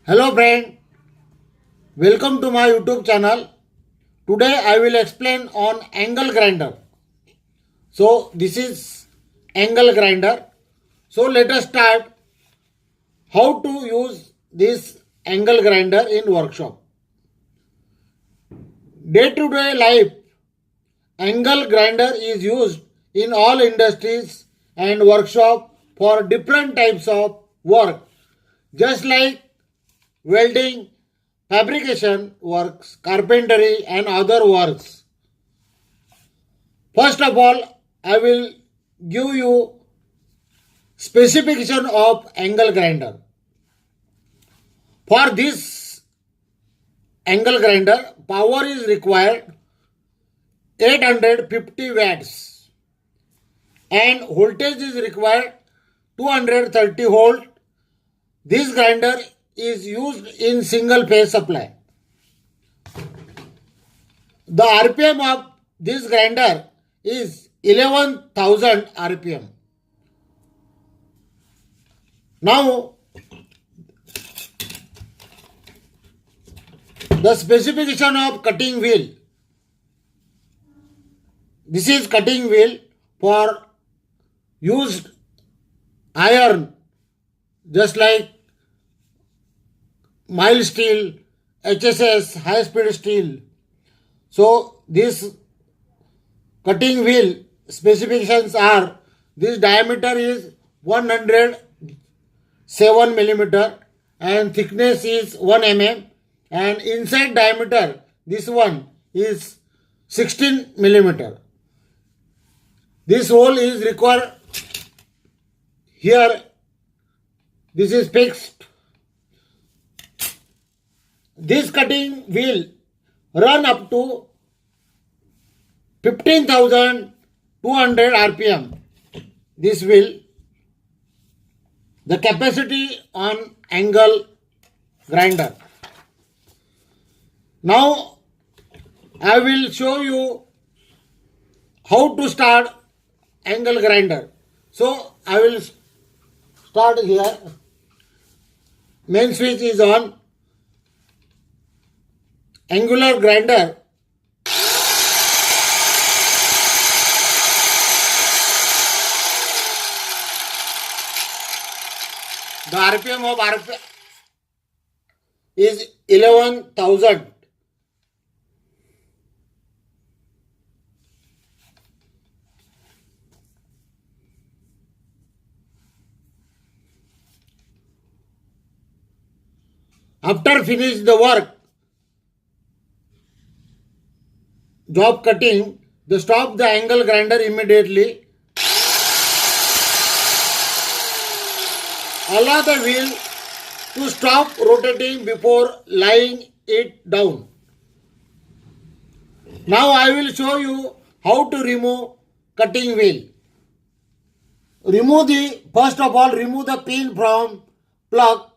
Hello friend, welcome to my YouTube channel. Today I will explain on angle grinder. So this is angle grinder. So let us start how to use this angle grinder in workshop. Day to day life, angle grinder is used in all industries and workshop for different types of work, just like welding, fabrication works, carpentry and other works. First of all, I will give you specification of angle grinder. For this angle grinder, power is required 850 watts and voltage is required 230 volt. This grinder is used in single phase supply. The RPM of this grinder is 11,000 RPM. Now, the specification of cutting wheel. This is cutting wheel for used iron, just like mild steel, HSS, high speed steel. So this cutting wheel specifications are, this diameter is 107 millimeter and thickness is 1 mm and inside diameter this one is 16 millimeter. This hole is required here. This is fixed. This cutting wheel run up to 15,200 RPM. This wheel, the capacity on angle grinder. Now I will show you how to start angle grinder. So I will start here. Main switch is on. Angular grinder the RPM of RPM is 11,000. After finish the work, job cutting, they stop the angle grinder immediately. Allow the wheel to stop rotating before laying it down. Now I will show you how to remove cutting wheel. First of all, remove the pin from plug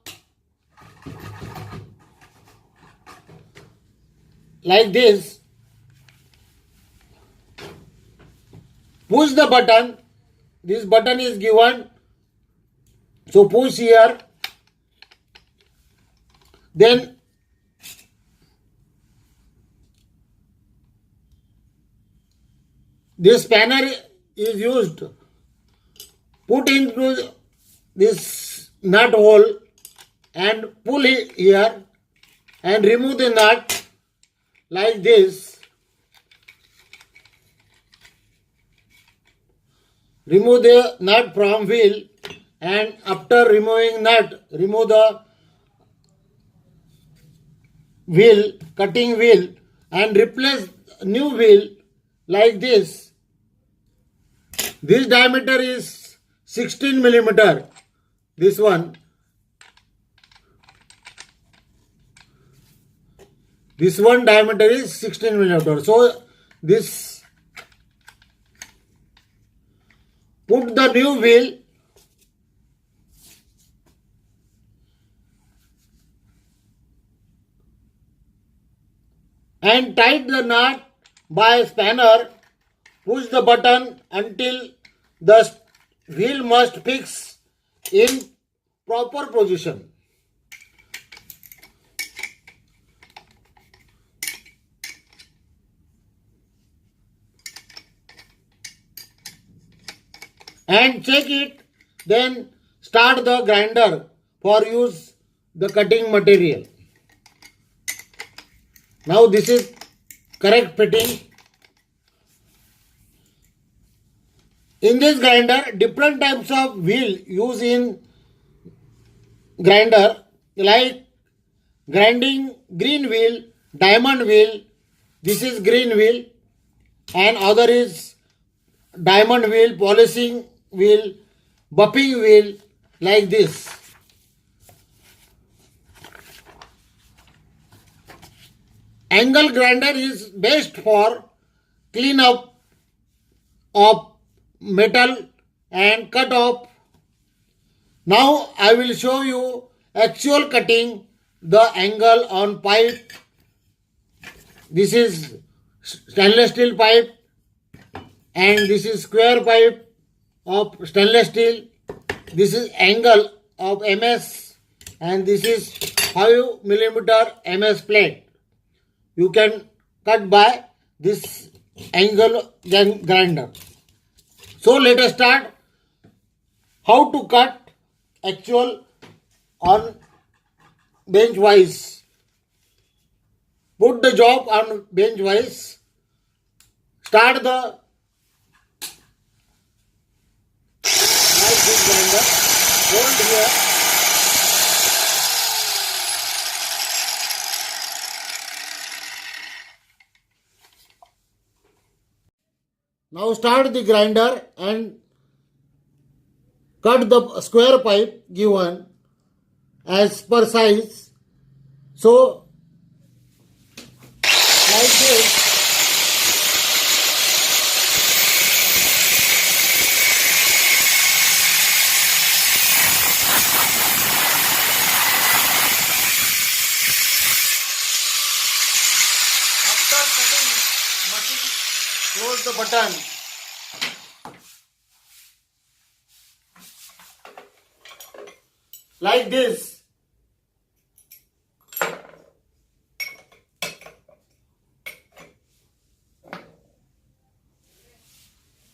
like this. Push the button. This button is given. So push here. Then this spanner is used. Put into this nut hole and pull it here and remove the nut like this. Remove the nut from wheel and after removing nut, remove the wheel, cutting wheel and replace new wheel like this. This diameter is 16 millimeter. This one. This one diameter is 16 millimeter. So this, put the new wheel and tight the nut by spanner. Push the button until the wheel must fix in proper position. and check it, then start the grinder for use the cutting material. Now this is correct fitting. In this grinder, different types of wheel used in grinder, like grinding green wheel, diamond wheel. This is green wheel, and other is diamond wheel, polishing wheel, buffing wheel, like this. Angle grinder is best for clean up of metal and cut off. Now I will show you actual cutting the angle on pipe. This is stainless steel pipe, and this is square pipe of stainless steel. This is angle of MS, and this is 5 millimeter MS plate. You can cut by this angle grinder. So let us start how to cut actual on bench wise. Put the job on bench wise. Start the like this grinder. Hold here. Now start the grinder and cut the square pipe given as per size. So like this. After cutting, machine close the button. Like this.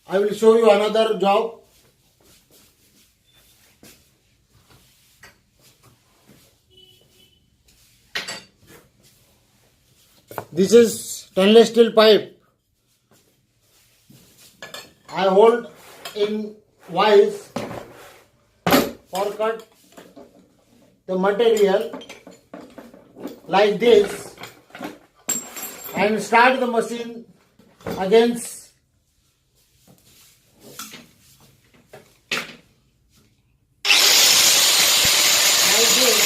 I will show you another job. This is stainless steel pipe. I hold in wise or cut the material like this and start the machine against like this.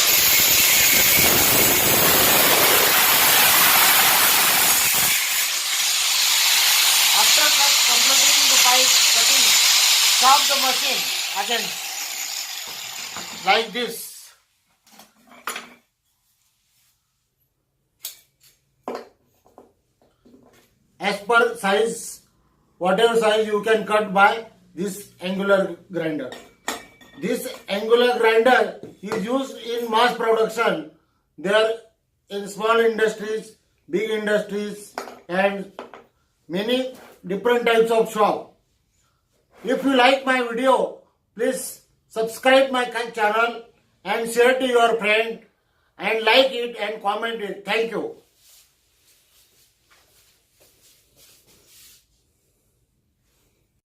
After completing the pipe cutting, stop the machine again like this. As per size, whatever size you can cut by this angular grinder. This angular grinder is used in mass production. They are in small industries, big industries, and many different types of shop. If you like my video, please subscribe my channel and share to your friend and like it and comment it. Thank you.